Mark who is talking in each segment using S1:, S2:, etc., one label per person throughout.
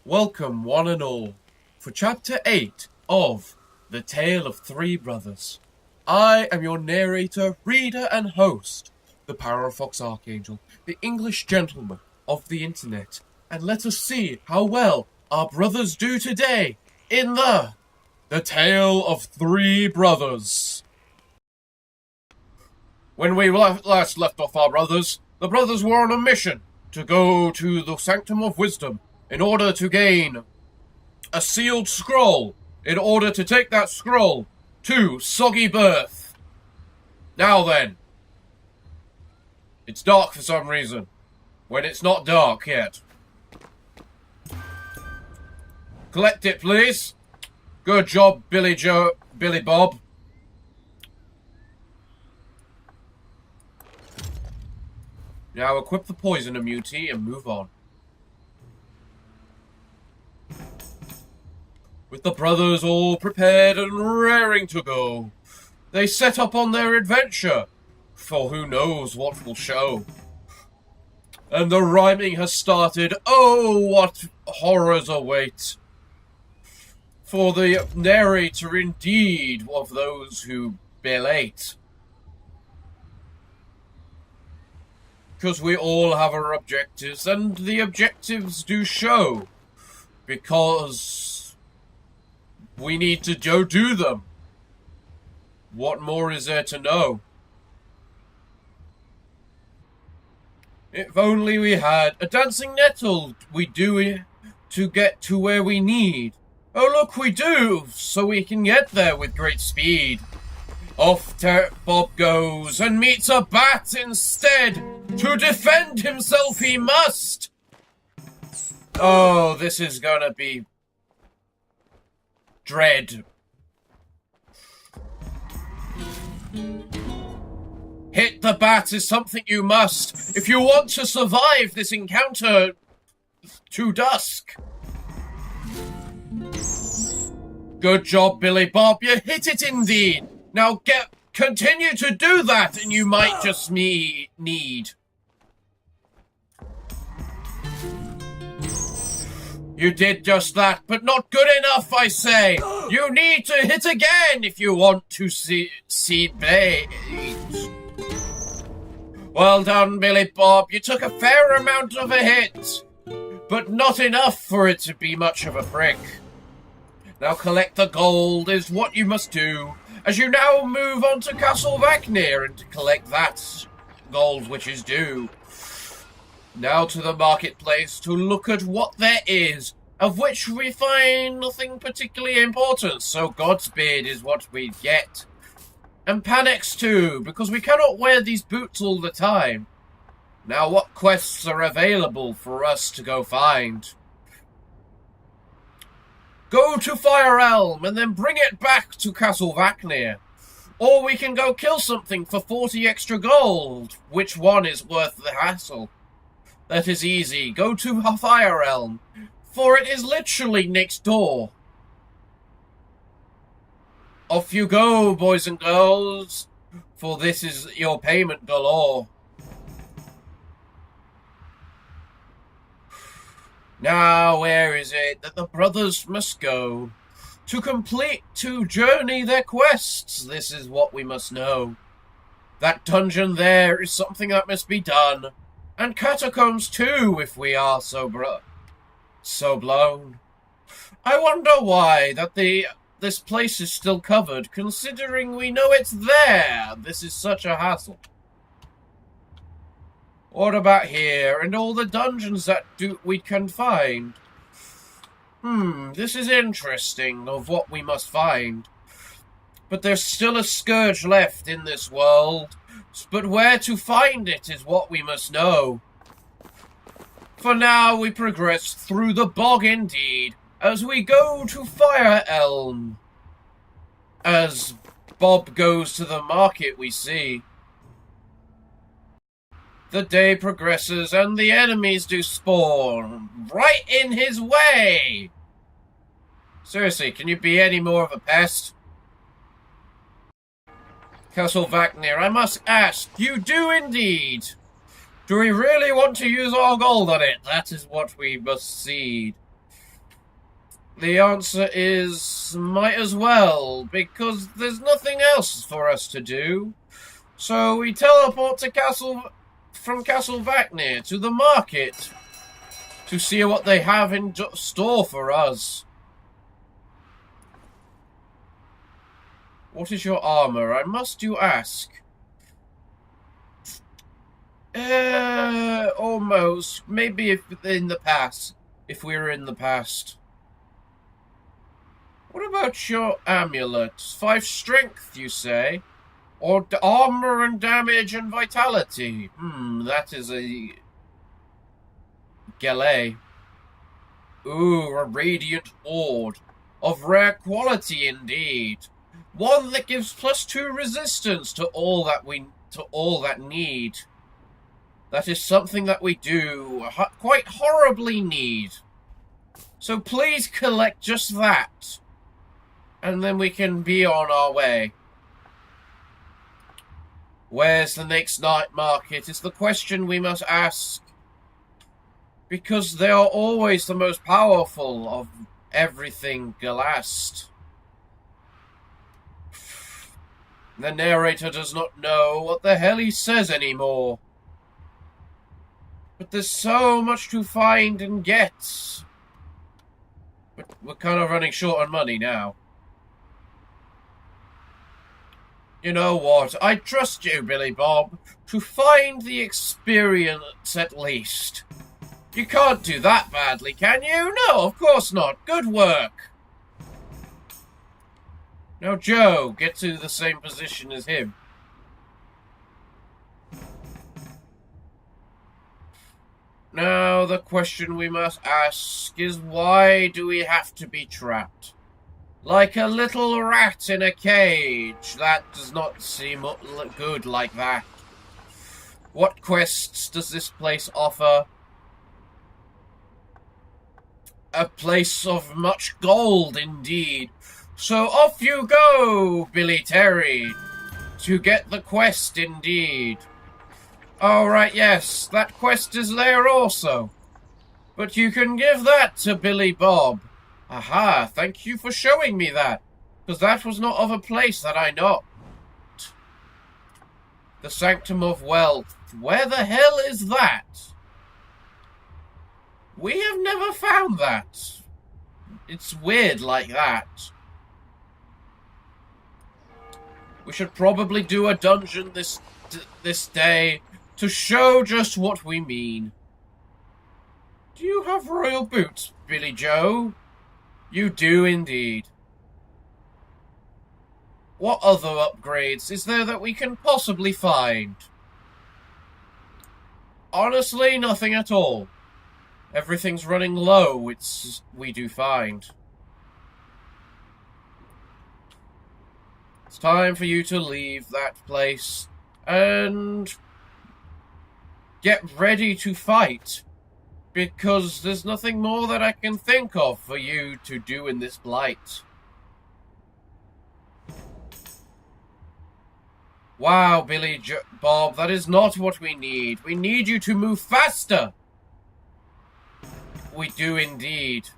S1: Welcome, one and all, for Chapter 8 of The Tale of Three Brothers. I am your narrator, reader, and host, the Parafox Archangel, the English gentleman of the internet, and let us see how well our brothers do today in The Tale of Three Brothers. When we last left off our brothers, the brothers were on a mission to go to the Sanctum of Wisdom in order to gain a sealed scroll, in order to take that scroll to Soggy Birth. Now then, it's dark for some reason, when it's not dark yet. Collect it, please. Good job, Billy Bob. Now equip the poison immunity and move on. With the brothers all prepared and raring to go, they set up on their adventure, for who knows what will show. And the rhyming has started. Oh, what horrors await for the narrator indeed of those who belate. Because we all have our objectives, and the objectives do show, because we need to go do them. What more is there to know? If only we had a dancing nettle, we do to get to where we need. Oh look, we do, so we can get there with great speed. Off Bob goes and meets a bat instead. To defend himself he must. Oh, this is gonna be dread. Hit the bat is something you must if you want to survive this encounter to dusk. Good job, Billy Bob. You hit it indeed. Now continue to do that, and you might just need. You did just that, but not good enough, I say. You need to hit again if you want to see bait. Well done, Billy Bob. You took a fair amount of a hit, but not enough for it to be much of a prick. Now collect the gold is what you must do, as you now move on to Castle Vacnir and to collect that gold which is due. Now to the marketplace to look at what there is, of which we find nothing particularly important, so Godspeed is what we get. And Panics too, because we cannot wear these boots all the time. Now what quests are available for us to go find? Go to Fire Elm and then bring it back to Castle Vacnir. Or we can go kill something for 40 extra gold. Which one is worth the hassle? That is easy. Go to Fire Elm, for it is literally next door. Off you go, boys and girls, for this is your payment galore. Now, where is it that the brothers must go? To journey their quests, this is what we must know. That dungeon there is something that must be done, and catacombs too, if we are so blown. I wonder why that this place is still covered, considering we know it's there. This is such a hassle. What about here, and all the dungeons that we can find? This is interesting, of what we must find. But there's still a scourge left in this world, but where to find it is what we must know. For now we progress through the bog indeed, as we go to Fire Elm. As Bob goes to the market, we see. The day progresses and the enemies do spawn right in his way. Seriously, can you be any more of a pest? Castle Vacnir, I must ask, you do indeed. Do we really want to use our gold on it? That is what we must see. The answer is might as well, because there's nothing else for us to do. So we teleport to from Castle Vacnir to the market to see what they have in store for us. What is your armor? I must you ask. Almost. Maybe if in the past. If we were in the past. What about your amulet? 5 strength, you say? Or armor and damage and vitality? That is a... Galley. Ooh, a radiant orb. Of rare quality indeed. One that gives +2 resistance to all that need. That is something that we do quite horribly need. So please collect just that. And then we can be on our way. Where's the next night market is the question we must ask. Because they are always the most powerful of everything Galast. The narrator does not know what the hell he says anymore. But there's so much to find and get. But we're kind of running short on money now. You know what? I trust you, Billy Bob, to find the experience at least. You can't do that badly, can you? No, of course not. Good work. Now, Joe, get to the same position as him. Now, the question we must ask is why do we have to be trapped? Like a little rat in a cage. That does not seem good like that. What quests does this place offer? A place of much gold, indeed. So off you go, Billy Terry, to get the quest, indeed. All right, yes, that quest is there also. But you can give that to Billy Bob. Aha, thank you for showing me that, because that was not of a place that I know. The Sanctum of Wealth. Where the hell is that? We have never found that. It's weird like that. We should probably do a dungeon this day to show just what we mean. Do you have royal boots, Billy Joe? You do indeed. What other upgrades is there that we can possibly find? Honestly, nothing at all. Everything's running low, we do find. It's time for you to leave that place and get ready to fight, because there's nothing more that I can think of for you to do in this blight. Wow, Billy Bob, that is not what we need. We need you to move faster. We do indeed.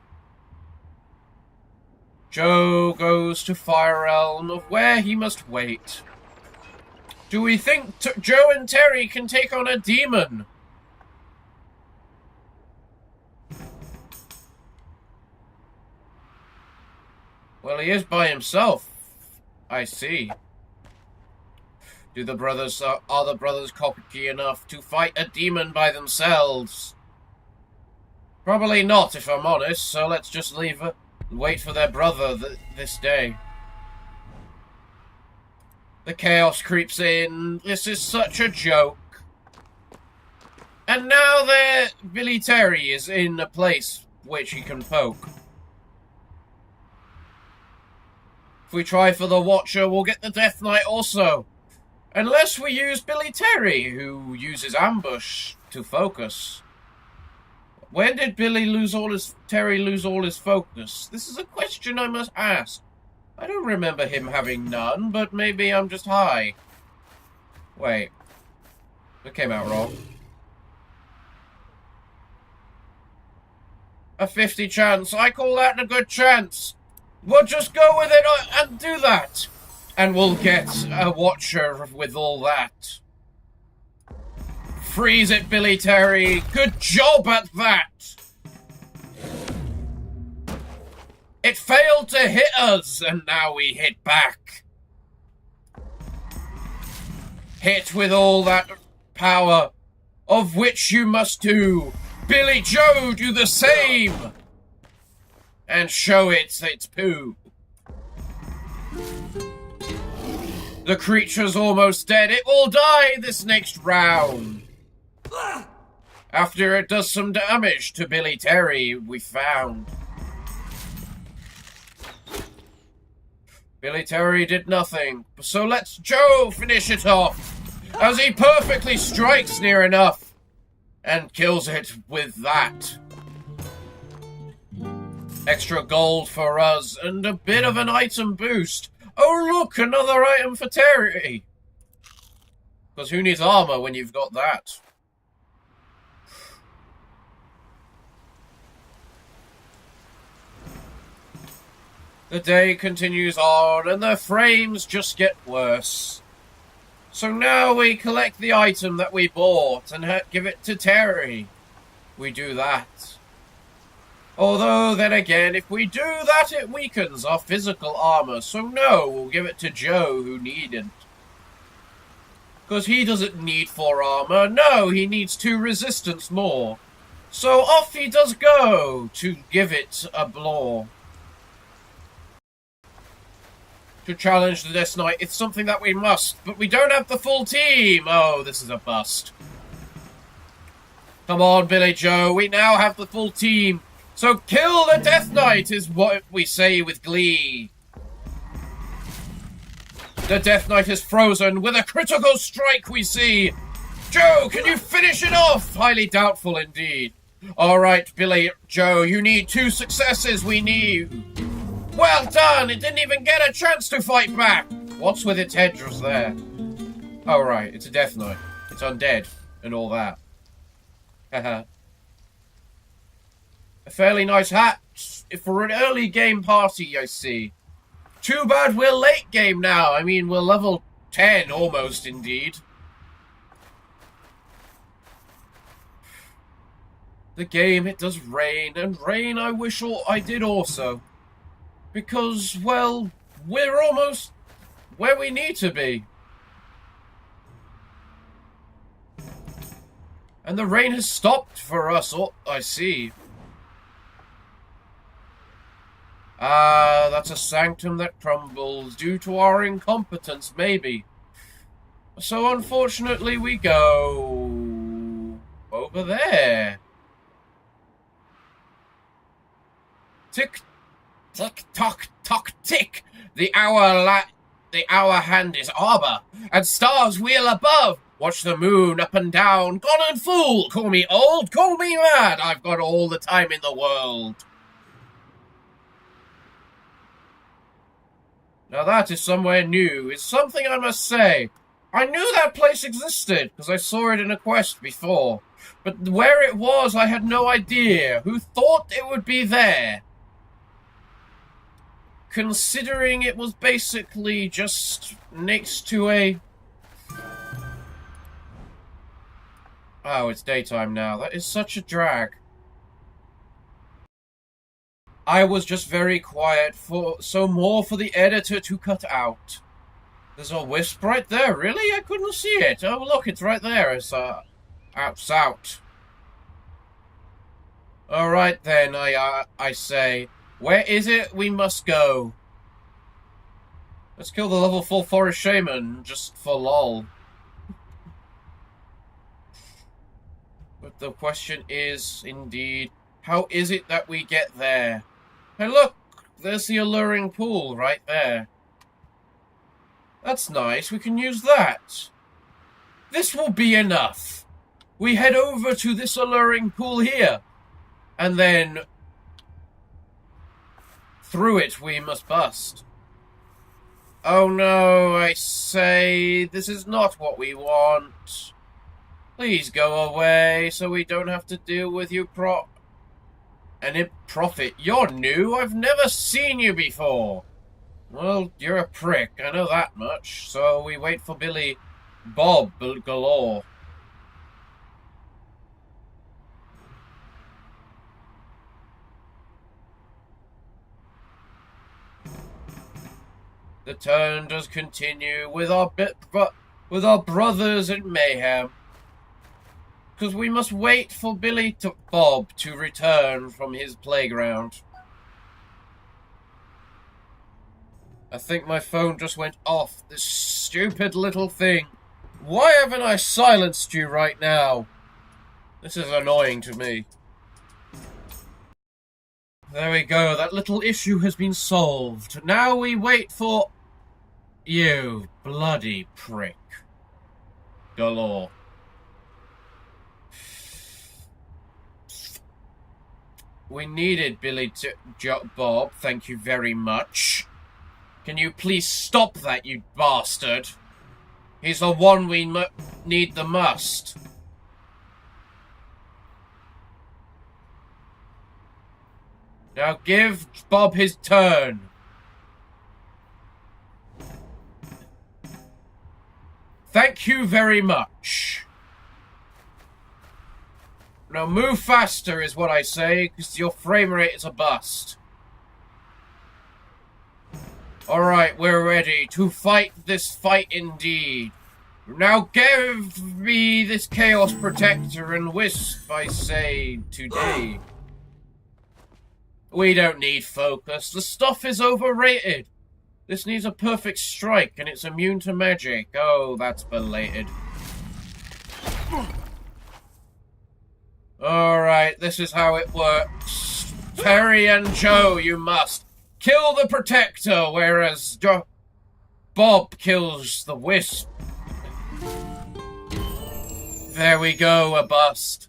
S1: Joe goes to Fire Realm, of where he must wait. Do we think Joe and Terry can take on a demon? Well, he is by himself. I see. Are the brothers cocky enough to fight a demon by themselves? Probably not, if I'm honest, so let's just wait for their brother this day. The chaos creeps in. This is such a joke. And now Billy Terry is in a place which he can poke. If we try for the Watcher, we'll get the Death Knight also. Unless we use Billy Terry, who uses ambush to focus. When did Terry lose all his focus? This is a question I must ask. I don't remember him having none, but maybe I'm just high. Wait. That came out wrong. A 50 chance. I call that a good chance. We'll just go with it and do that. And we'll get a watcher with all that. Freeze it, Billy Terry. Good job at that. It failed to hit us, and now we hit back. Hit with all that power, of which you must do. Billy Joe, do the same! And show it its poo. The creature's almost dead. It will die this next round. After it does some damage to Billy Terry, we found. Billy Terry did nothing, so let's Joe finish it off, as he perfectly strikes near enough, and kills it with that. Extra gold for us, and a bit of an item boost. Oh look, another item for Terry! Because who needs armor when you've got that? The day continues on, and the frames just get worse. So now we collect the item that we bought and give it to Terry. We do that. Although, then again, if we do that, it weakens our physical armor. So no, we'll give it to Joe, who needn't. Because he doesn't need 4 armor. No, he needs 2 resistance more. So off he does go to give it a blow. To challenge the Death Knight. It's something that we must, but we don't have the full team. Oh, this is a bust. Come on, Billy Joe. We now have the full team. So kill the Death Knight is what we say with glee. The Death Knight is frozen with a critical strike we see. Joe, can you finish it off? Highly doubtful indeed. All right, Billy Joe, you need 2 successes. We need... Well done! It didn't even get a chance to fight back! What's with its head just there? Oh, right, it's a Death Knight. It's undead, and all that. Haha. A fairly nice hat for an early game party, I see. Too bad we're late game now. I mean, we're level 10, almost, indeed. The game, it does rain, and rain I wish I did also. Because, well, we're almost where we need to be. And the rain has stopped for us, I see. Ah, that's a sanctum that crumbles due to our incompetence, maybe. So unfortunately we go over there. Tick. Tick, tock, tock, tick. The hour hand is arbor, and stars wheel above. Watch the moon up and down. Gone and fool. Call me old, call me mad. I've got all the time in the world. Now that is somewhere new. It's something I must say. I knew that place existed, because I saw it in a quest before. But where it was, I had no idea. Who thought it would be there? Considering it was basically just next to a... Oh, it's daytime now. That is such a drag. I was just very quiet, so more for the editor to cut out. There's a wisp right there. Really? I couldn't see it. Oh, look, it's right there. It's out. All right then, I say. Where is it we must go? Let's kill the level 4 Forest Shaman, just for lol. But the question is, indeed, how is it that we get there? Hey look, there's the alluring pool right there. That's nice, we can use that. This will be enough. We head over to this alluring pool here, and then... through it we must bust. Oh no, I say, this is not what we want. Please go away, so we don't have to deal with you An imp prophet? You're new. I've never seen you before. Well, you're a prick. I know that much. So we wait for Billy Bob galore. The turn does continue with our brothers in mayhem. Because we must wait for Bob to return from his playground. I think my phone just went off. This stupid little thing. Why haven't I silenced you right now? This is annoying to me. There we go. That little issue has been solved. Now we wait for... you bloody prick. Galore. We needed Bob. Thank you very much. Can you please stop that, you bastard? He's the one we need the most. Now give Bob his turn. Thank you very much. Now move faster is what I say, because your frame rate is a bust. Alright, we're ready to fight this fight indeed. Now give me this Chaos Protector and Wisp, I say, today. We don't need focus. The stuff is overrated. This needs a perfect strike, and it's immune to magic. Oh, that's belated. Alright, this is how it works. Terry and Joe, you must kill the Protector, whereas Bob kills the Wisp. There we go, a bust.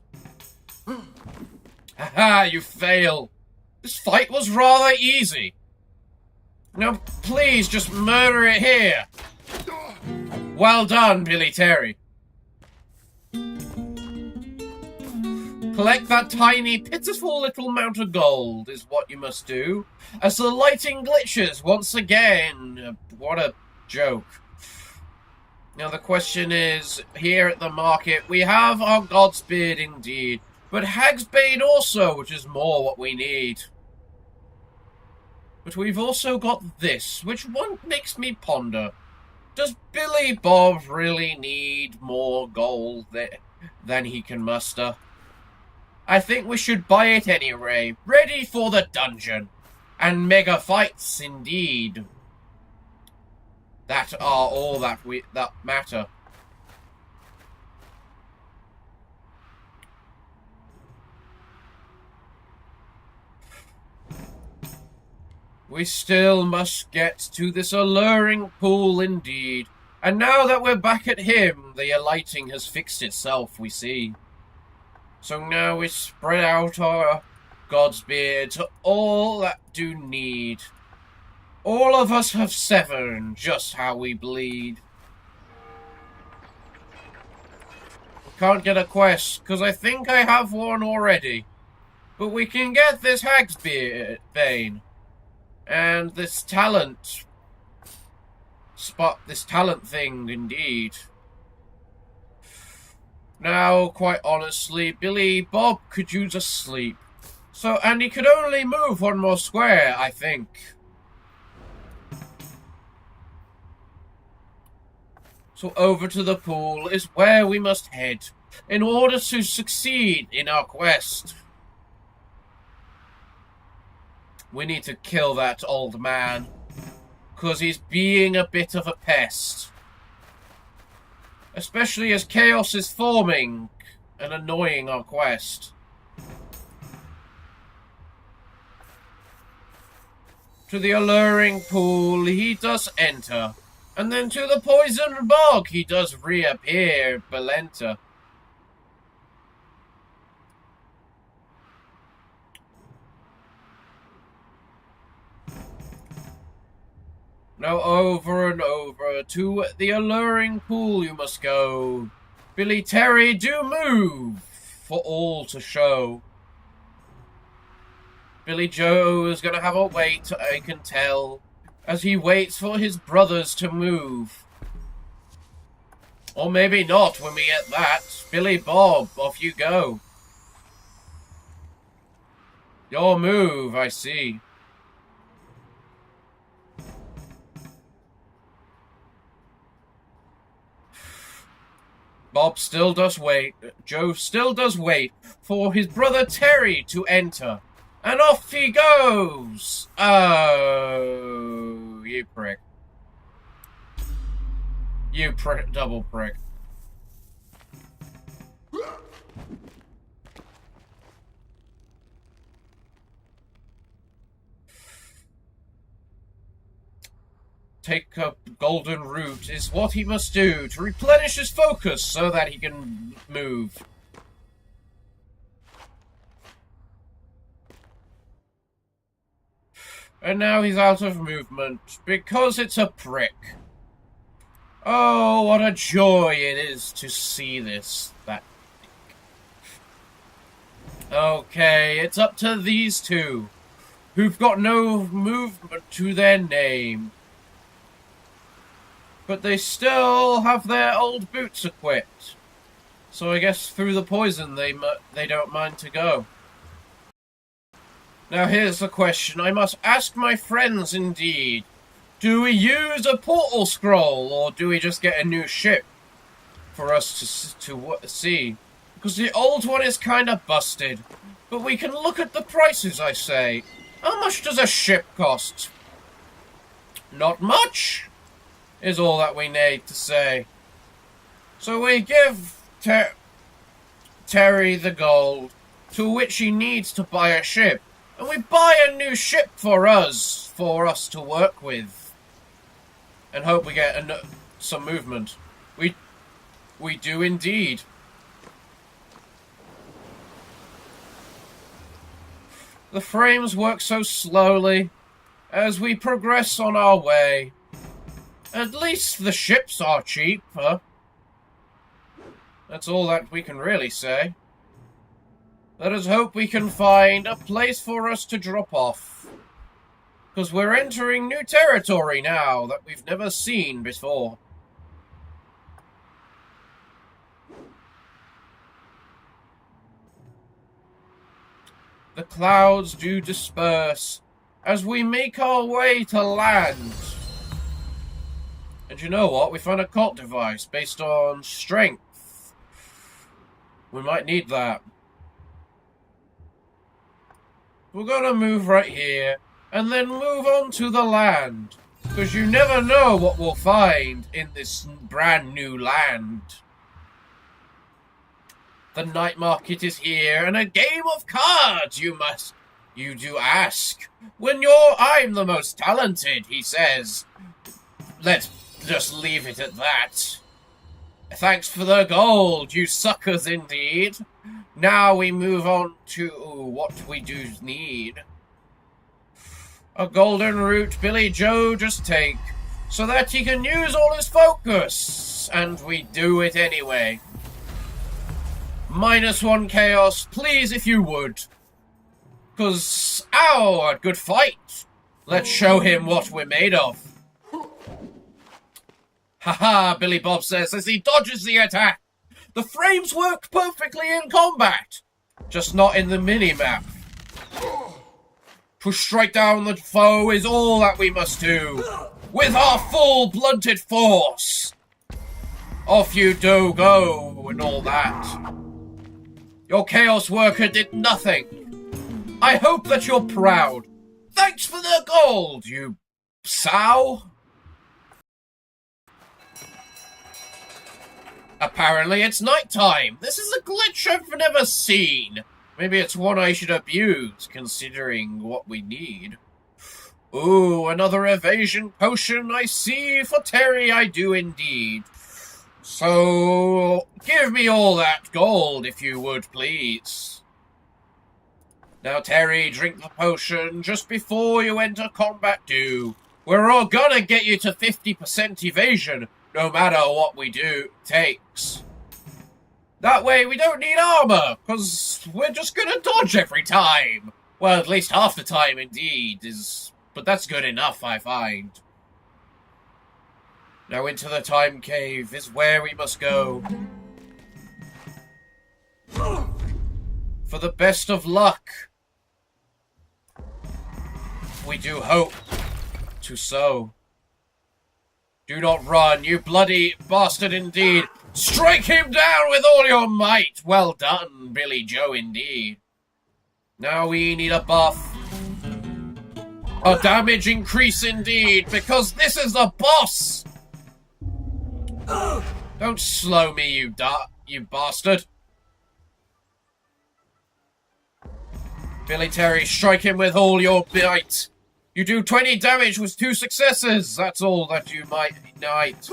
S1: Haha, you fail. This fight was rather easy. Now, please, just murder it here. Well done, Billy Terry. Collect that tiny, pitiful little amount of gold is what you must do. As the lighting glitches once again. What a joke. Now the question is, here at the market, we have our Godspeed indeed, but Hagsbane also, which is more what we need. But we've also got this, which one makes me ponder. Does Billy Bob really need more gold than he can muster? I think we should buy it anyway, ready for the dungeon. And mega fights indeed. That are all that matter. We still must get to this alluring pool indeed. And now that we're back at him, the lighting has fixed itself, we see. So now we spread out our Godspeed to all that do need. All of us have 7, just how we bleed. We can't get a quest, because I think I have one already. But we can get this Hagsbane. And this talent thing, indeed. Now, quite honestly, Billy Bob could use a sleep. So, and he could only move one more square, I think. So over to the pool is where we must head in order to succeed in our quest. We need to kill that old man, because he's being a bit of a pest. Especially as chaos is forming and annoying our quest. To the alluring pool he does enter, and then to the poisoned bog he does reappear, Belenta. Now over and over to the alluring pool you must go. Billy Terry, do move for all to show. Billy Joe is gonna have a wait, I can tell, as he waits for his brothers to move. Or maybe not when we get that. Billy Bob, off you go. Your move, I see. Bob still does wait. Joe still does wait for his brother Terry to enter. And off he goes! Oh, you prick. You prick, double prick. Take a golden root is what he must do to replenish his focus so that he can move. And now he's out of movement because it's a prick. Oh, what a joy it is to see this. Okay, it's up to these two, who've got no movement to their name. But they still have their old boots equipped. So I guess through the poison they don't mind to go. Now here's the question I must ask my friends indeed. Do we use a portal scroll, or do we just get a new ship for us to see? Because the old one is kind of busted. But we can look at the prices, I say. How much does a ship cost? Not much, is all that we need to say. So we give Terry the gold, to which he needs to buy a ship. And we buy a new ship for us to work with. And hope we get some movement. We do indeed. The frames work so slowly as we progress on our way. At least the ships are cheaper. That's all that we can really say. Let us hope we can find a place for us to drop off. Because we're entering new territory now that we've never seen before. The clouds do disperse as we make our way to land. And you know what? We found a cult device based on strength. We might need that. We're gonna move right here, and then move on to the land. Because you never know what we'll find in this brand new land. The night market is here, and a game of cards, you do ask. When I'm the most talented, he says. Let's just leave it at that. Thanks for the gold, you suckers indeed. Now we move on to what we do need. A golden root Billy Joe just take, so that he can use all his focus. And we do it anyway. -1 chaos, please, if you would. 'Cause, ow, a good fight. Let's show him what we're made of. Haha, Billy Bob says as he dodges the attack. The frames work perfectly in combat, just not in the mini-map. To strike down the foe is all that we must do, with our full blunted force. Off you do go and all that. Your Chaos Worker did nothing. I hope that you're proud. Thanks for the gold, you sow. Apparently it's nighttime. This is a glitch I've never seen. Maybe it's one I should abuse, considering what we need. Ooh, another evasion potion I see for Terry, I do indeed. So, give me all that gold, if you would, please. Now, Terry, drink the potion just before you enter combat do. We're all gonna get you to 50% evasion, no matter what we do takes. That way we don't need armor, because we're just gonna dodge every time. Well, at least half the time, indeed, is... But that's good enough, I find. Now into the time cave is where we must go. For the best of luck. We do hope to so. Do not run, you bloody bastard indeed. Strike him down with all your might. Well done, Billy Joe, indeed. Now we need a buff. A damage increase indeed, because this is the boss. Don't slow me, you bastard. Billy Terry, strike him with all your might. You do 20 damage with 2 successes. That's all that you might ignite.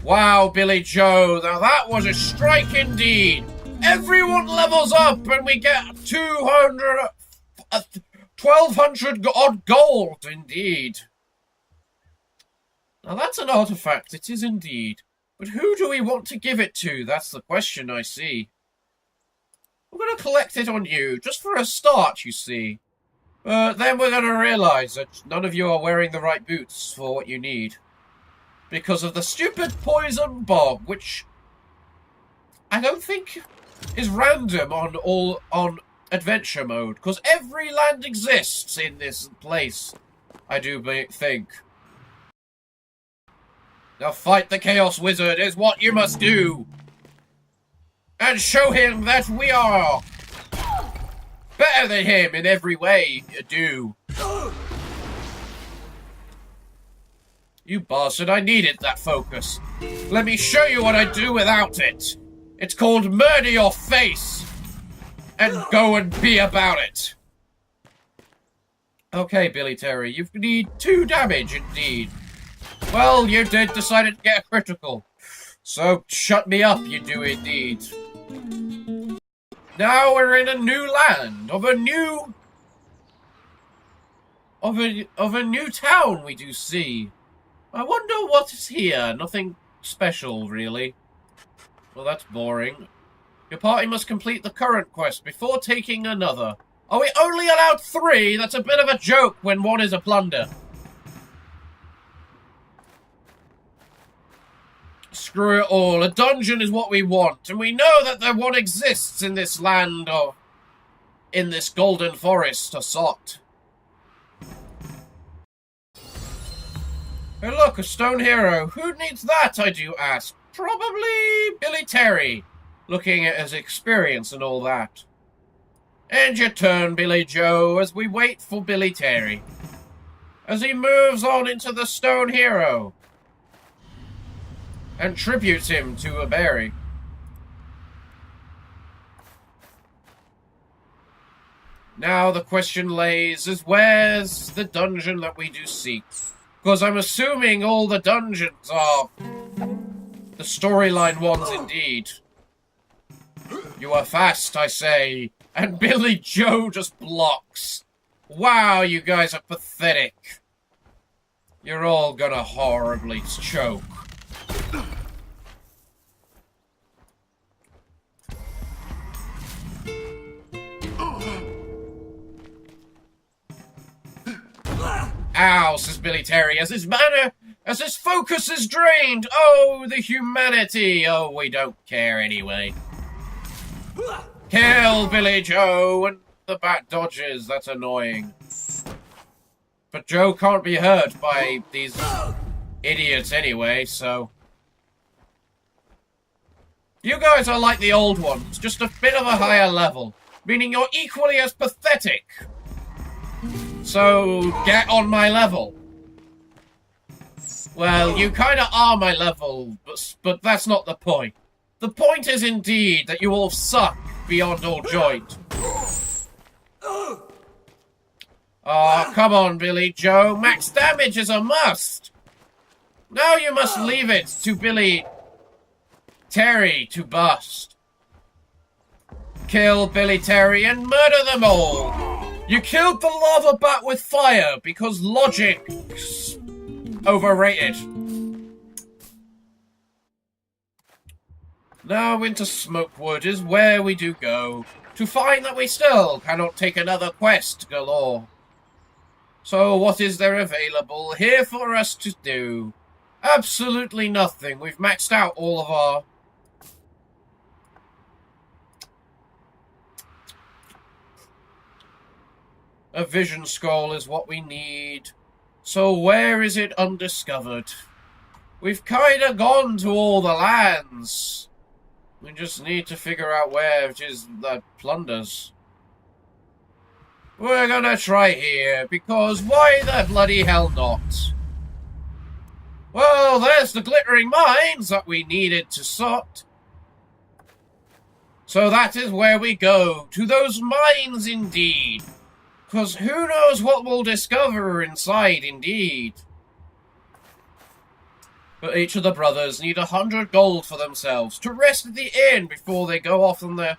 S1: Wow, Billy Joe. Now that was a strike indeed. Everyone levels up and we get 1,200 odd gold indeed. Now that's an artifact, it is indeed. But who do we want to give it to? That's the question I see. We're going to collect it on you, just for a start, you see. Then we're going to realise that none of you are wearing the right boots for what you need. Because of the stupid poison bomb, which I don't think is random on adventure mode. Because every land exists in this place, I do think. Now fight the Chaos Wizard is what you must do. And show him that we are better than him in every way you do. You bastard, I needed that focus. Let me show you what I do without it. It's called murder your face. And go and be about it. Okay, Billy Terry, you need 2 damage indeed. Well, you did decide to get a critical. So shut me up, you do indeed. Now we're in a new land of a new town we do see. I wonder what is here. Nothing special, really. Well, that's boring. Your party must complete the current quest before taking another. Are we only allowed 3? That's a bit of a joke when one is a plunder. Screw it all. A dungeon is what we want, and we know that there one exists in this land or in this golden forest or sot. Hey look, a stone hero. Who needs that, I do ask? Probably Billy Terry, looking at his experience and all that. End your turn, Billy Joe, as we wait for Billy Terry. As he moves on into the stone hero. And tributes him to a berry. Now the question lays is where's the dungeon that we do seek? Because I'm assuming all the dungeons are the storyline ones indeed. You are fast, I say, and Billy Joe just blocks. Wow, you guys are pathetic. You're all gonna horribly choke. Ow, says Billy Terry, as his focus is drained. Oh, the humanity. Oh, we don't care anyway. Kill Billy Joe, and the bat dodges. That's annoying. But Joe can't be hurt by these idiots anyway, so... You guys are like the old ones, just a bit of a higher level, meaning you're equally as pathetic. So, get on my level. Well, you kinda are my level, but that's not the point. The point is indeed that you all suck beyond all joint. Oh, come on, Billy Joe. Max damage is a must. Now you must leave it to Billy Terry to bust. Kill Billy Terry and murder them all. You killed the lava bat with fire because logic's overrated. Now into Smokewood is where we do go. to find that we still cannot take another quest galore. So what is there available here for us to do? Absolutely nothing. We've maxed out all of our... A vision scroll is what we need. So where is it undiscovered? We've kinda gone to all the lands. We just need to figure out where it is that plunders. We're gonna try here, because why the bloody hell not? Well, there's the glittering mines that we needed to sort. So that is where we go, to those mines indeed. Because who knows what we'll discover inside indeed. But each of the brothers need 100 gold for themselves to rest at the inn before they go off on their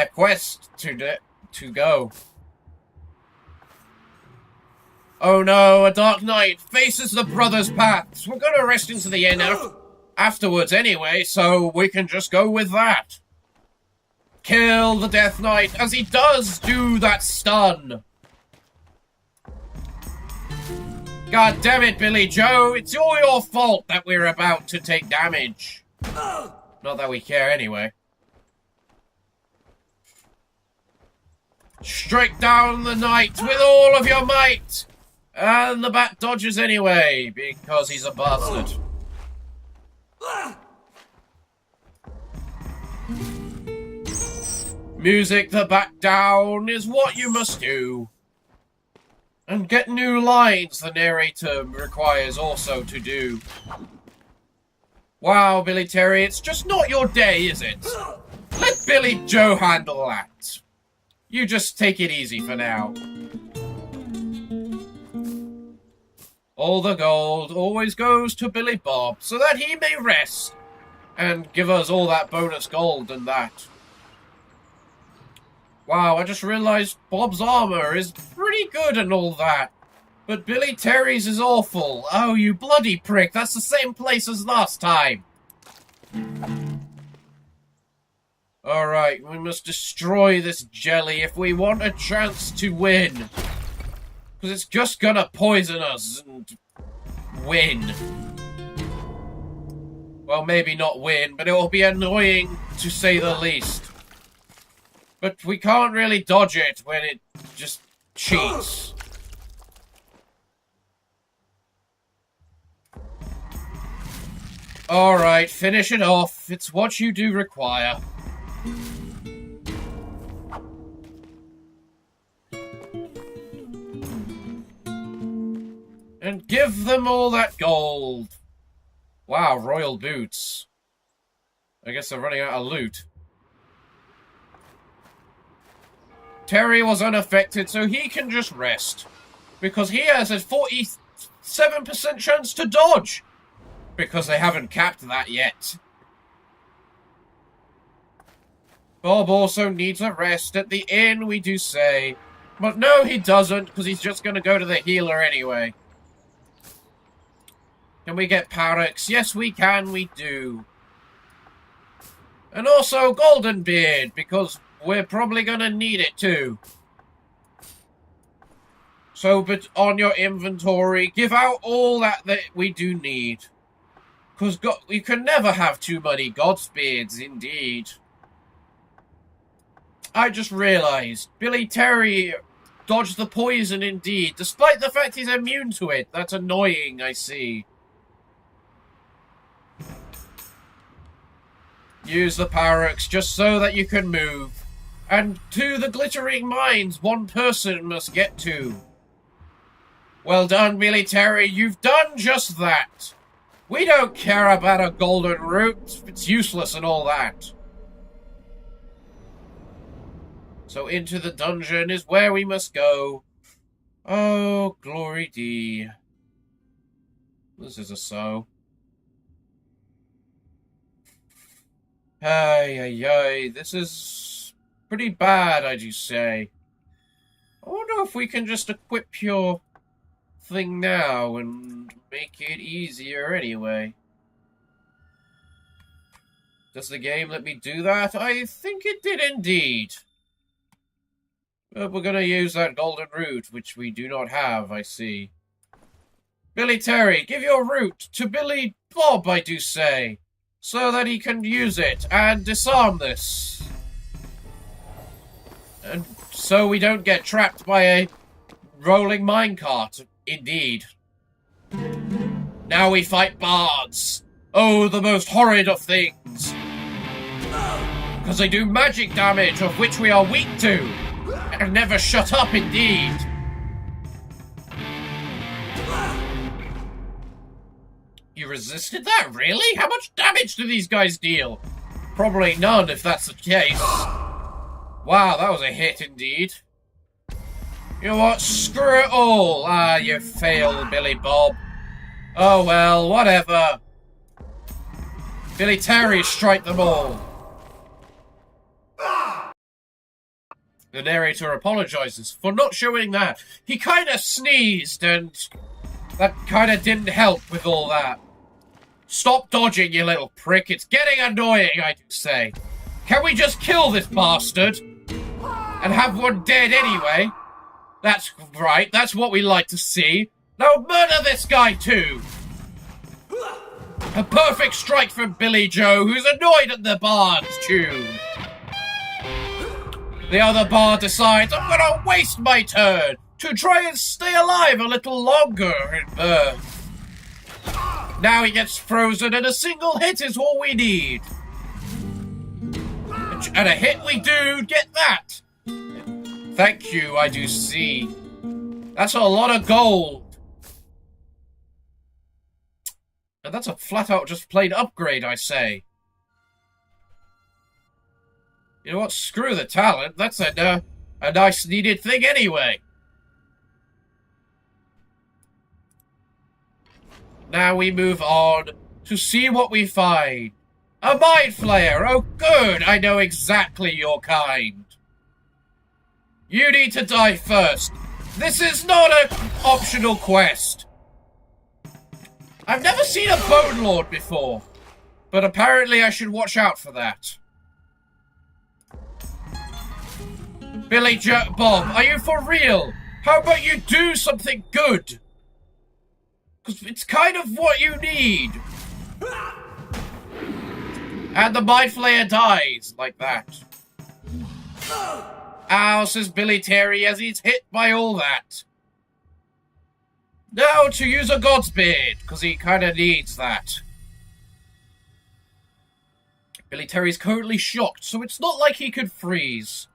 S1: quest to go. Oh no, a dark night faces the brothers' paths. We're gonna rest into the inn afterwards anyway, so we can just go with that. Kill the Death Knight as he does do that stun. God damn it, Billy Joe, it's all your fault that we're about to take damage. Not that we care anyway. Strike down the knight with all of your might! And the bat dodges anyway, because he's a bastard. Music the bat down is what you must do. And get new lines the narrator requires also to do. Wow, Billy Terry, it's just not your day, is it? Let Billy Joe handle that. You just take it easy for now. All the gold always goes to Billy Bob, so that he may rest and give us all that bonus gold and that. Wow, I just realized Bob's armor is pretty good and all that. But Billy Terry's is awful. Oh, you bloody prick. That's the same place as last time. Alright, we must destroy this jelly if we want a chance to win. Because it's just gonna poison us and win. Well, maybe not win, but it will be annoying to say the least. But we can't really dodge it when it just cheats. Alright, finish it off. It's what you do require. And give them all that gold. Wow, royal boots. I guess they're running out of loot. Terry was unaffected, so he can just rest. Because he has a 47% chance to dodge. Because they haven't capped that yet. Bob also needs a rest at the inn, we do say. But no, he doesn't, because he's just going to go to the healer anyway. Can we get Parafox? Yes, we can, we do. And also Golden Beard, because we're probably going to need it too. So, but on your inventory, give out all that we do need. Because you can never have too many Godspeeds, indeed. I just realised, Billy Terry dodged the poison indeed, despite the fact he's immune to it. That's annoying, I see. Use the Parafox just so that you can move. And to the glittering mines one person must get to. Well done, Billy Terry, you've done just that. We don't care about a golden root, it's useless and all that. So into the dungeon is where we must go. Oh, glory D. This is a so. Ay, ay, ay, this is pretty bad, I do say. I wonder if we can just equip your thing now and make it easier anyway. Does the game let me do that? I think it did indeed. We're gonna use that golden root, which we do not have, I see. Billy Terry, give your root to Billy Bob, I do say, so that he can use it and disarm this. And so we don't get trapped by a rolling minecart, indeed. Now we fight bards. Oh, the most horrid of things. Because they do magic damage, of which we are weak to. And never shut up, indeed. You resisted that, really? How much damage do these guys deal? Probably none, if that's the case. Wow, that was a hit, indeed. You know what? Screw it all. Ah, you failed, Billy Bob. Oh well, whatever. Billy Terry, strike them all. The narrator apologizes for not showing that. He kind of sneezed, and that kind of didn't help with all that. Stop dodging, you little prick. It's getting annoying, I do say. Can we just kill this bastard? And have one dead anyway? That's right, that's what we like to see. Now murder this guy too! A perfect strike from Billy Joe, who's annoyed at the bard's tune. The other bard decides, I'm gonna waste my turn to try and stay alive a little longer in birth. Now he gets frozen, and a single hit is all we need. And a hit we do, get that. Thank you, I do see. That's a lot of gold. And that's a flat-out just plain upgrade, I say. You know what? Screw the talent. That's a nice needed thing anyway. Now we move on to see what we find. A mind flayer! Oh good! I know exactly your kind. You need to die first. This is not an optional quest. I've never seen a Bone Lord before, but apparently I should watch out for that. Billy Bob, are you for real? How about you do something good? Because it's kind of what you need. And the Mind Flayer dies like that. Ow, says Billy Terry as he's hit by all that. Now to use a God's Beard, because he kind of needs that. Billy Terry's currently shocked, so it's not like he could freeze.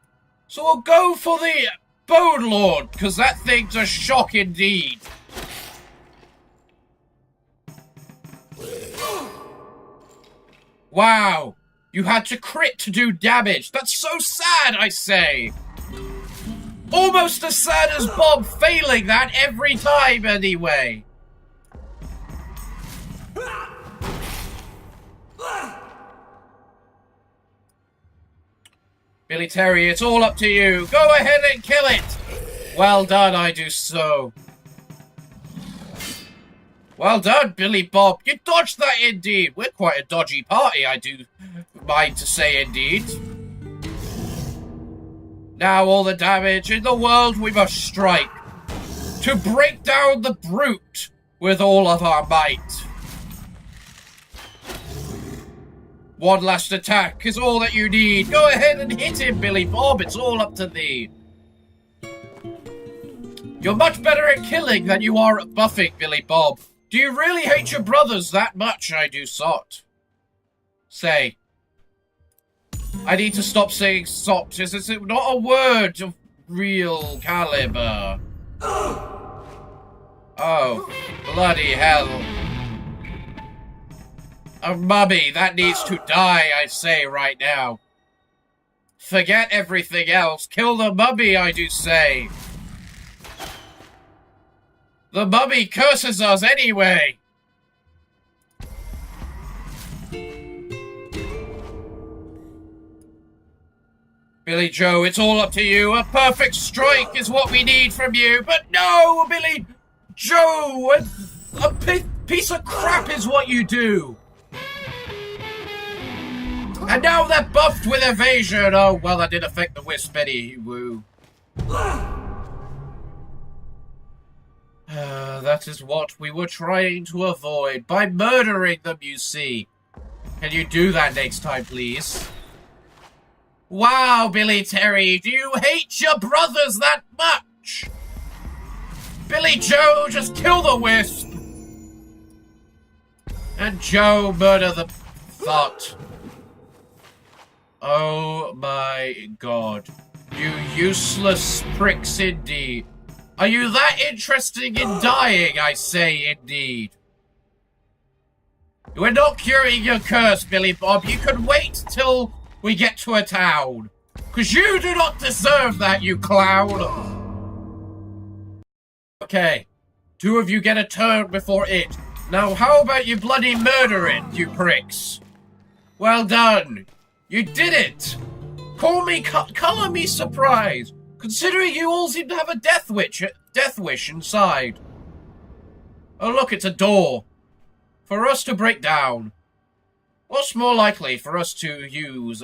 S1: So we'll go for the Bone Lord, because that thing's a shock indeed. Wow, you had to crit to do damage. That's so sad, I say. Almost as sad as Bob failing that every time, anyway. Billy Terry, it's all up to you. Go ahead and kill it. Well done, I do so. Well done, Billy Bob. You dodged that indeed. We're quite a dodgy party, I do mind to say indeed. Now all the damage in the world we must strike to break down the brute with all of our might. One last attack is all that you need. Go ahead and hit him, Billy Bob. It's all up to thee. You're much better at killing than you are at buffing, Billy Bob. Do you really hate your brothers that much, I do sot? Say. I need to stop saying sot. Is this not a word of real caliber? Oh, bloody hell. A mummy, that needs to die, I say right now. Forget everything else. Kill the mummy, I do say. The mummy curses us anyway. Billy Joe, it's all up to you. A perfect strike is what we need from you. But no, Billy Joe, a piece of crap is what you do. And now they're buffed with evasion. Oh, well, that did affect the wisp anyway. That is what we were trying to avoid by murdering them, you see. Can you do that next time, please? Wow, Billy Terry, do you hate your brothers that much? Billy Joe, just kill the wisp. And Joe, murder the thought. Oh my god. You useless pricks indeed. Are you that interesting in dying, I say indeed? We're not curing your curse, Billy Bob. You can wait till we get to a town. 'Cause you do not deserve that, you clown. Okay. 2 of you get a turn before it. Now how about you bloody murder it, you pricks? Well done. You did it. Color me surprised, considering you all seem to have a death wish inside. Oh look, it's a door. For us to break down. What's more likely for us to use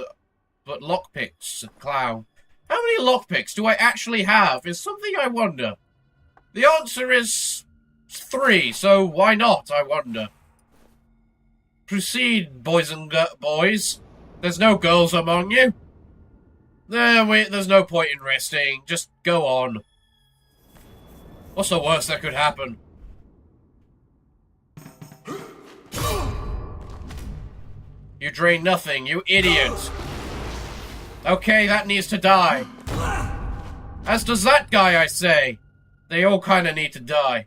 S1: but lockpicks, clown? How many lockpicks do I actually have is something I wonder. The answer is 3, so why not, I wonder. Proceed, boys and boys. There's no girls among you. There's no point in resting. Just go on. What's the worst that could happen? You drain nothing, you idiot. Okay, that needs to die. As does that guy, I say. They all kinda need to die.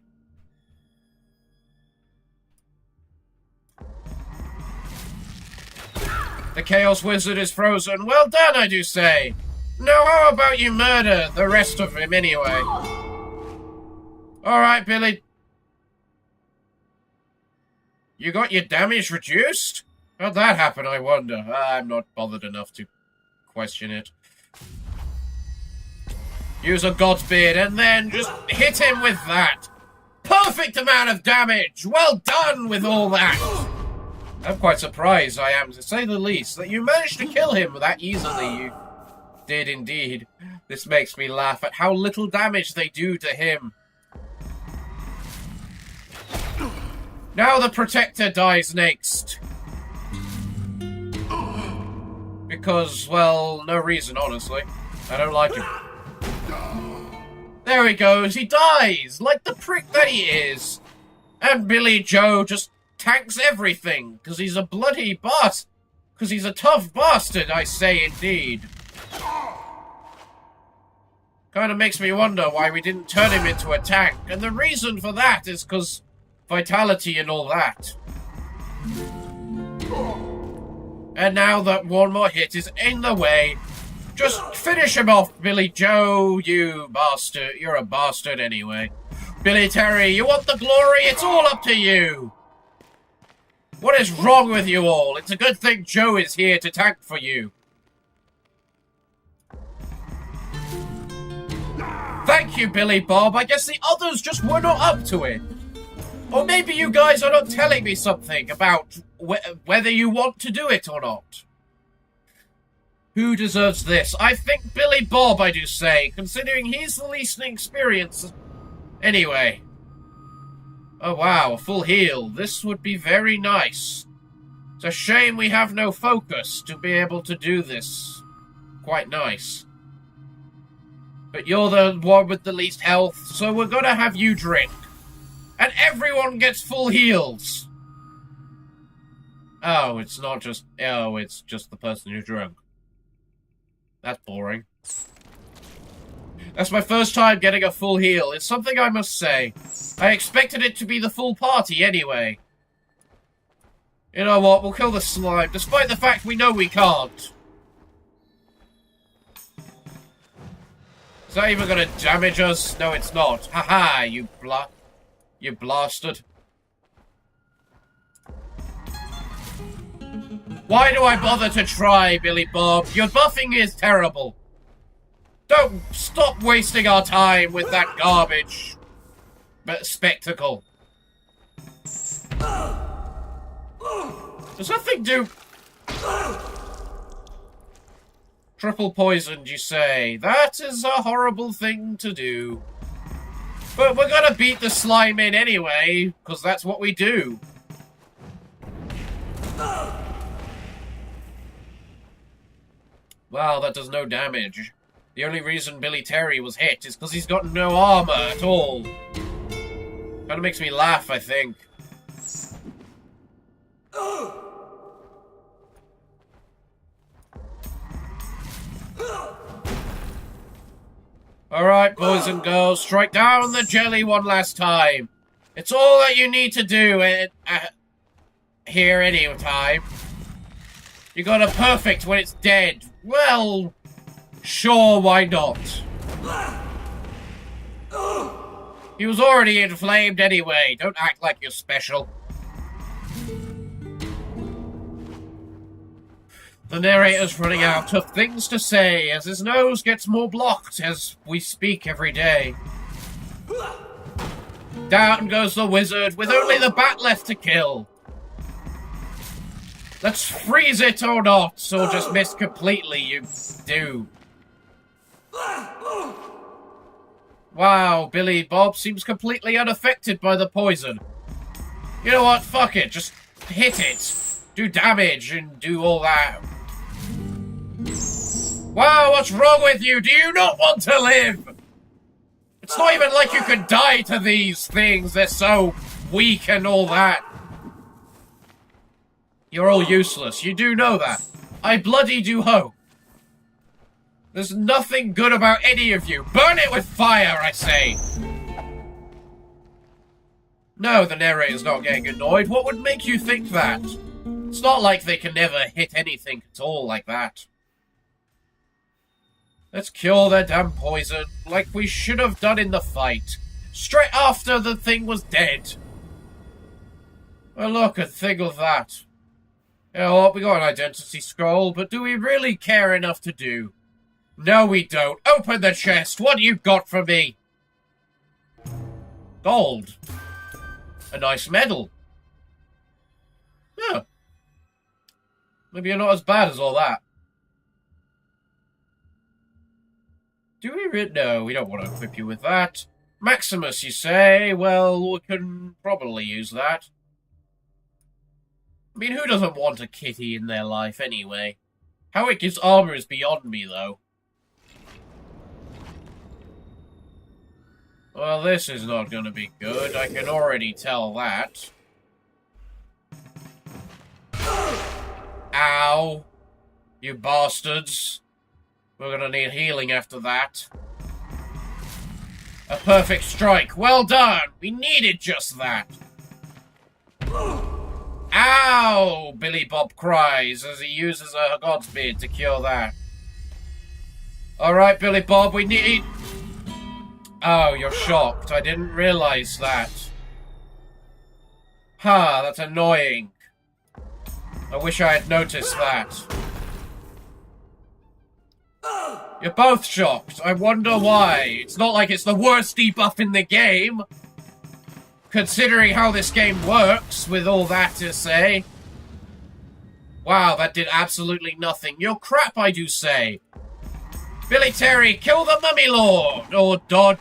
S1: The Chaos Wizard is frozen. Well done, I do say. Now how about you murder the rest of him anyway? Alright, Billy. You got your damage reduced? How'd that happen, I wonder? I'm not bothered enough to question it. Use a God's Beard and then just hit him with that. Perfect amount of damage. Well done with all that. I'm quite surprised, I am, to say the least, that you managed to kill him that easily. You did indeed. This makes me laugh at how little damage they do to him. Now the Protector dies next. Because, well, no reason, honestly. I don't like him. There he goes, he dies! Like the prick that he is! And Billy Joe just tanks everything, because he's a bloody boss. Because he's a tough bastard, I say indeed. Kind of makes me wonder why we didn't turn him into a tank, and the reason for that is because vitality and all that. And now that one more hit is in the way, just finish him off, Billy Joe, you bastard. You're a bastard anyway. Billy Terry, you want the glory? It's all up to you. What is wrong with you all? It's a good thing Joe is here to tank for you. Thank you, Billy Bob. I guess the others just were not up to it. Or maybe you guys are not telling me something about whether you want to do it or not. Who deserves this? I think Billy Bob, I do say, considering he's the least experienced. Anyway. Oh wow, a full heal. This would be very nice. It's a shame we have no focus to be able to do this. Quite nice. But you're the one with the least health, so we're gonna have you drink. And everyone gets full heals. Oh, it's not just... Oh, it's just the person who drunk. That's boring. That's my first time getting a full heal. It's something I must say. I expected it to be the full party anyway. You know what? We'll kill the slime, despite the fact we know we can't. Is that even gonna damage us? No, it's not. Haha, you blasted. Why do I bother to try, Billy Bob? Your buffing is terrible. Don't stop wasting our time with that garbage. But spectacle. Does that thing do... Triple poisoned, you say? That is a horrible thing to do. But we're gonna beat the slime in anyway, because that's what we do. Wow, that does no damage. The only reason Billy Terry was hit is because he's got no armor at all. Kinda makes me laugh, I think. Alright, boys and girls, strike down the jelly one last time. It's all that you need to do here any time. You got a perfect when it's dead. Well, sure, why not? He was already inflamed anyway. Don't act like you're special. The narrator's running out of things to say as his nose gets more blocked as we speak every day. Down goes the wizard with only the bat left to kill. Let's freeze it or not, or just miss completely, you do. Wow, Billy Bob seems completely unaffected by the poison. You know what, fuck it, just hit it. Do damage and do all that. Wow, what's wrong with you? Do you not want to live? It's not even like you could die to these things. They're so weak and all that. You're all useless. You do know that. I bloody do hope. There's nothing good about any of you. Burn it with fire, I say. No, the narrator's not getting annoyed. What would make you think that? It's not like they can never hit anything at all like that. Let's cure their damn poison, like we should have done in the fight. Straight after the thing was dead. Well, look, and think of that. You know what, we got an identity scroll, but do we really care enough to do? No, we don't. Open the chest. What do you got for me? Gold. A nice medal. Yeah. Maybe you're not as bad as all that. Do we really? No, we don't want to equip you with that. Maximus, you say? Well, we can probably use that. I mean, who doesn't want a kitty in their life anyway? How it gives armor is beyond me, though. Well, this is not going to be good. I can already tell that. Ow. You bastards. We're going to need healing after that. A perfect strike. Well done. We needed just that. Ow! Billy Bob cries as he uses a Godspeed to cure that. Alright, Billy Bob, we need... Oh, you're shocked. I didn't realize that. Huh, that's annoying. I wish I had noticed that. You're both shocked. I wonder why. It's not like it's the worst debuff in the game. Considering how this game works, with all that to say. Wow, that did absolutely nothing. You're crap, I do say. Billy Terry, kill the Mummy Lord! Or dodge,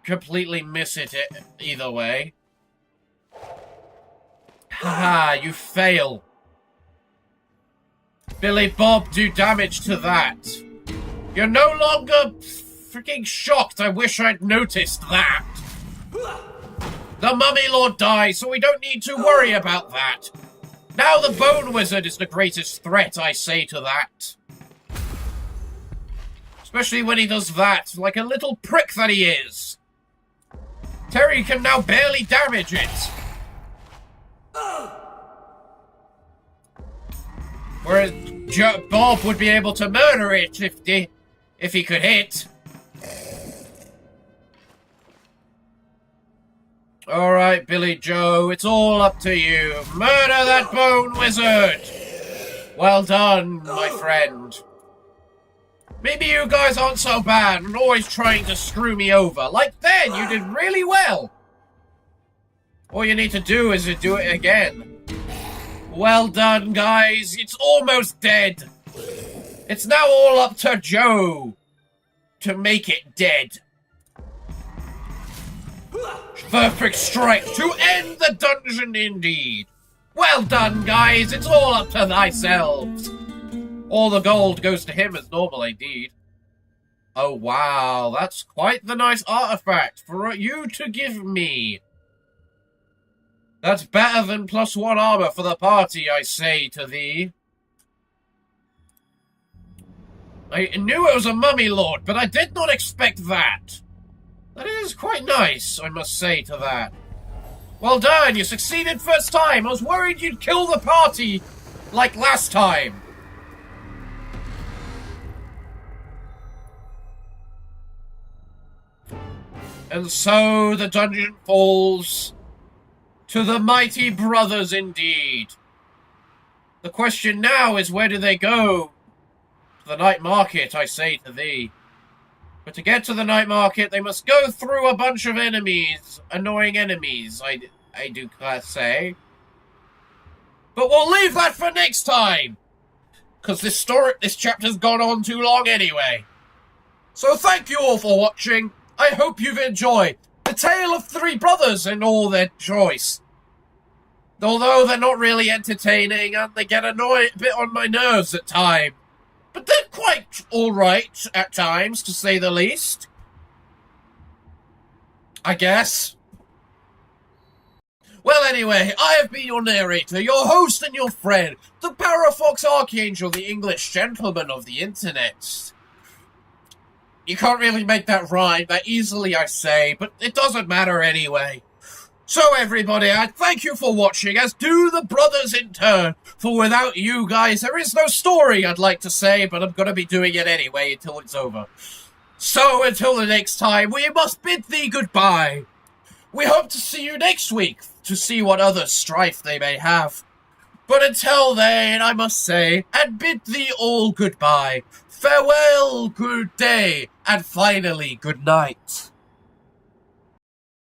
S1: completely miss it either way. Haha, you fail. Billy Bob, do damage to that. You're no longer freaking shocked. I wish I'd noticed that. The Mummy Lord dies, so we don't need to worry about that. Now the Bone Wizard is the greatest threat, I say to that. Especially when he does that, like a little prick that he is. Terry can now barely damage it. Whereas Bob would be able to murder it if he could hit. Alright, Billy Joe, it's all up to you. Murder that Bone Wizard! Well done, my friend. Maybe you guys aren't so bad and always trying to screw me over. Like then, you did really well. All you need to do is to do it again. Well done, guys. It's almost dead. It's now all up to Joe to make it dead. Perfect strike to end the dungeon indeed. Well done, guys. It's all up to thyselves. All the gold goes to him as normal indeed. Oh, wow. That's quite the nice artifact for you to give me. That's better than +1 armor for the party, I say to thee. I knew it was a mummy lord, but I did not expect that. That is quite nice, I must say to that. Well done, you succeeded first time. I was worried you'd kill the party like last time. And so the dungeon falls to the mighty brothers indeed. The question now is, where do they go? To the night market, I say to thee. But to get to the night market, they must go through a bunch of enemies. Annoying enemies, I do say. But we'll leave that for next time. Because this chapter's gone on too long anyway. So thank you all for watching. I hope you've enjoyed the tale of 3 brothers and all their choice. Although they're not really entertaining and they get a bit on my nerves at times. But they're quite alright at times, to say the least. I guess. Well, anyway, I have been your narrator, your host and your friend, the Parafox Archangel, the English gentleman of the internet. You can't really make that rhyme that easily, I say, but it doesn't matter anyway. So everybody, I thank you for watching, as do the brothers in turn, for without you guys there is no story, I'd like to say, but I'm gonna be doing it anyway until it's over. So until the next time, we must bid thee goodbye. We hope to see you next week, to see what other strife they may have. But until then, I must say, and bid thee all goodbye. Farewell, good day, and finally, good night.